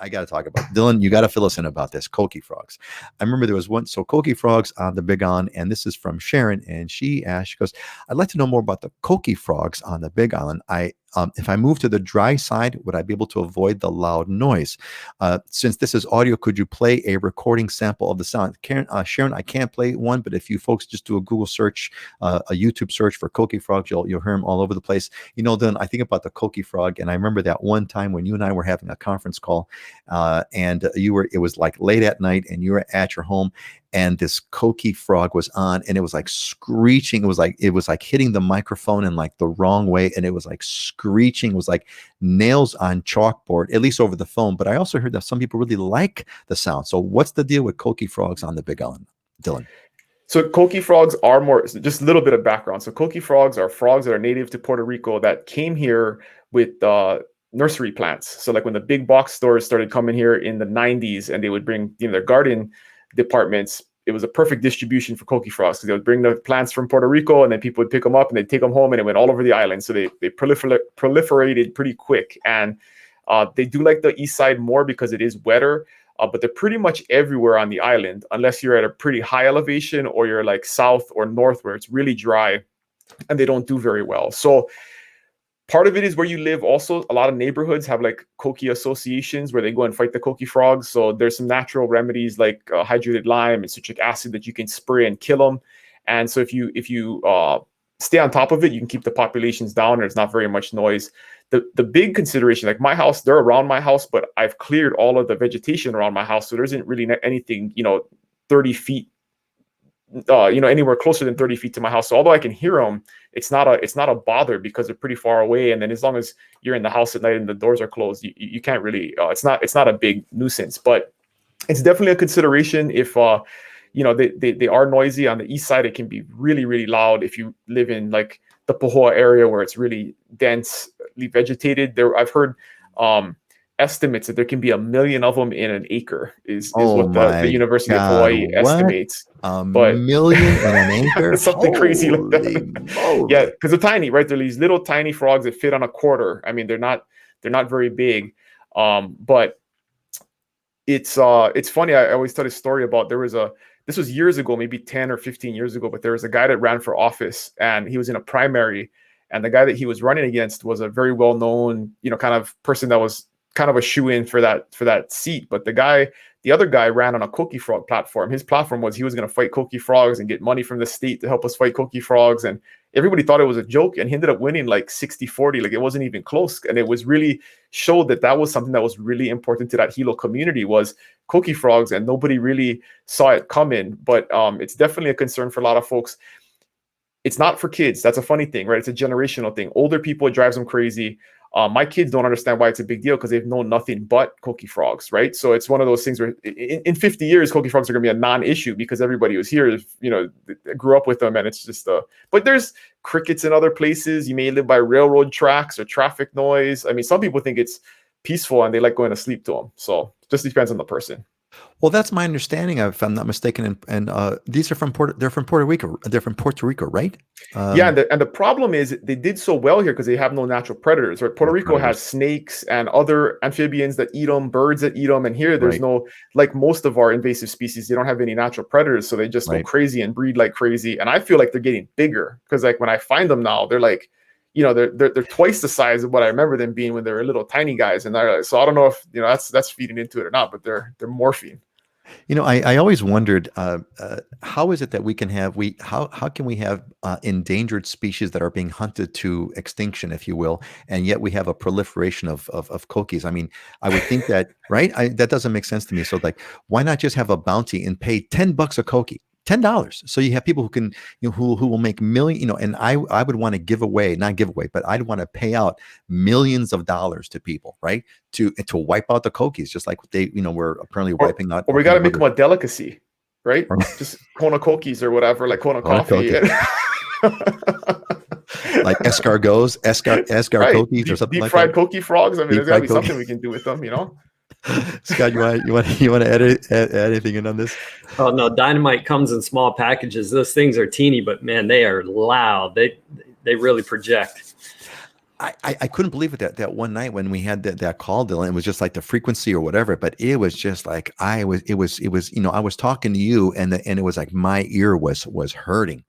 I got to talk about Dylan. You got to fill us in about this Coqui frogs. I remember there was one. So Coqui frogs on the Big Island, and this is from Sharon, and she asked, she goes, "I'd like to know more about the Coqui frogs on the Big Island. If I move to the dry side, would I be able to avoid the loud noise? Since this is audio, could you play a recording sample of the sound?" Sharon, I can't play one, but if you folks just do a Google search, a YouTube search for Coqui frogs, you'll hear them all over the place. Then I think about the Coqui frog, and I remember that one time when you and I were having a conference call, and it was like late at night, and you were at your home, and this Coqui frog was on, and it was like screeching. It was like hitting the microphone in like the wrong way, and it was like screeching. It was like nails on chalkboard, at least over the phone. But I also heard that some people really like the sound. So what's the deal with Coqui frogs on the Big Island, Dylan? So Coqui frogs are just a little bit of background. So Coqui frogs are frogs that are native to Puerto Rico that came here with nursery plants. So like when the big box stores started coming here in the 90s, and they would bring their garden departments, it was a perfect distribution for Coqui frogs, because they would bring the plants from Puerto Rico, and then people would pick them up and they'd take them home, and it went all over the island. So they proliferated pretty quick, and they do like the east side more because it is wetter. But they're pretty much everywhere on the island, unless you're at a pretty high elevation or you're like south or north where it's really dry, and they don't do very well. So part of it is where you live. Also, a lot of neighborhoods have like Coqui associations where they go and fight the Coqui frogs. So there's some natural remedies like hydrated lime and citric acid that you can spray and kill them. And so if you stay on top of it, you can keep the populations down. There's not very much noise. The big consideration, like my house, they're around my house, but I've cleared all of the vegetation around my house, so there isn't really anything 30 feet anywhere closer than 30 feet to my house. So although I can hear them, it's not a bother because they're pretty far away. And then as long as you're in the house at night and the doors are closed, you can't really it's not a big nuisance. But it's definitely a consideration if they are noisy. On the east side, it can be really, really loud if you live in like the Pahoa area where it's really densely vegetated. I've heard estimates that there can be 1 million of them in an acre is what the University of Hawaii estimates. Million in an acre? Something crazy like that. Yeah, because they're tiny, right? They're these little tiny frogs that fit on a quarter. I mean, they're not very big. But it's funny. I always tell this story about this was years ago, maybe 10 or 15 years ago, but there was a guy that ran for office, and he was in a primary, and the guy that he was running against was a very well-known, kind of person that was kind of a shoe-in for that seat. But the other guy ran on a Coqui frog platform. His platform was he was going to fight Coqui frogs and get money from the state to help us fight Coqui frogs. And everybody thought it was a joke, and he ended up winning like 60-40. Like it wasn't even close. And it was really showed that was something that was really important to that Hilo community was Coqui frogs, and nobody really saw it coming. But it's definitely a concern for a lot of folks. It's not for kids. That's a funny thing, right? It's a generational thing. Older people, it drives them crazy. My kids don't understand why it's a big deal because they've known nothing but Coqui frogs, right? So it's one of those things where in 50 years, Coqui frogs are going to be a non-issue because everybody who's here, grew up with them, and it's just but there's crickets in other places. You may live by railroad tracks or traffic noise. I mean, some people think it's peaceful and they like going to sleep to them. So it just depends on the person. Well, that's my understanding, if I'm not mistaken. And these are they're from Puerto Rico. They're from Puerto Rico, right? Yeah, and the problem is they did so well here because they have no natural predators. Right? Puerto Rico has snakes and other amphibians that eat them, birds that eat them, and here there's no, like most of our invasive species, they don't have any natural predators, so they just go crazy and breed like crazy. And I feel like they're getting bigger because like when I find them now, they're like, they're twice the size of what I remember them being when they were little tiny guys. And so I don't know if that's feeding into it or not, but they're morphine. I always wondered how is it that we can have how can we have endangered species that are being hunted to extinction, if you will, and yet we have a proliferation of Coquis. I mean, I would think that that doesn't make sense to me. So like, why not just have a bounty and pay $10 a Coqui? $10. So you have people who can, who will make million, and I would want to not give away, but I'd want to pay out millions of dollars to people, right? To wipe out the Coquis, just like they, we're apparently wiping out. Or we got to make them a delicacy, right? Just Kona Coquis or whatever, like Kona coffee. Like escargots, Coquis or something deep like fried that. Coqui frogs. I mean, there's got to be something we can do with them, Scott, you want to add anything in on this? Oh no, dynamite comes in small packages. Those things are teeny, but man, they are loud. They really project. I couldn't believe it that one night when we had that call, Dylan. It was just like the frequency or whatever, but it was just like it was, I was talking to you, and it was like my ear was hurting.